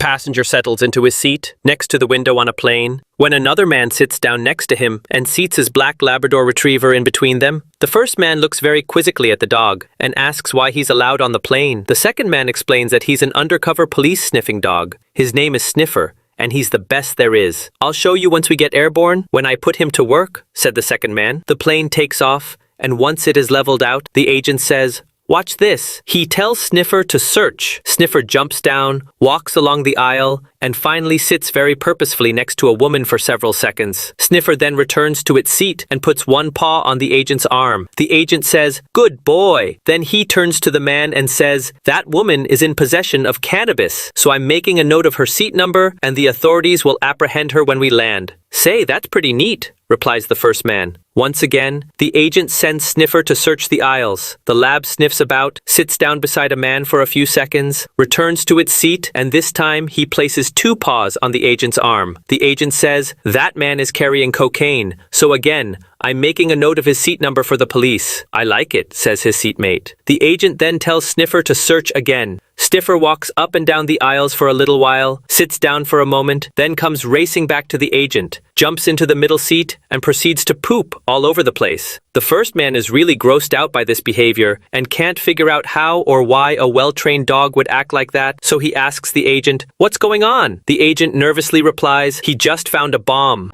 passenger settles into his seat, next to the window on a plane, when another man sits down next to him and seats his Black Labrador Retriever in between them. The first man looks very quizzically at the dog and asks why he's allowed on the plane. The second man explains that he's an undercover police sniffing dog. His name is Sniffer, and he's the best there is. "I'll show you once we get airborne, when I put him to work," said the second man. The plane takes off, and once it is leveled out, the agent says, "Watch this." He tells Sniffer to search. Sniffer jumps down, walks along the aisle, and finally sits very purposefully next to a woman for several seconds. Sniffer then returns to its seat and puts one paw on the agent's arm. The agent says, "Good boy." Then he turns to the man and says, "That woman is in possession of cannabis, so I'm making a note of her seat number and the authorities will apprehend her when we land." "Say, that's pretty neat," replies the first man. Once again, the agent sends Sniffer to search the aisles. The lab sniffs about, sits down beside a man for a few seconds, returns to its seat, and this time he places two paws on the agent's arm. The agent says, "That man is carrying cocaine, so again, I'm making a note of his seat number for the police." "I like it," says his seatmate. The agent then tells Sniffer to search again. Sniffer walks up and down the aisles for a little while, sits down for a moment, then comes racing back to the agent, jumps into the middle seat, and proceeds to poop all over the place. The first man is really grossed out by this behavior and can't figure out how or why a well-trained dog would act like that, so he asks the agent, "What's going on?" The agent nervously replies, "He just found a bomb."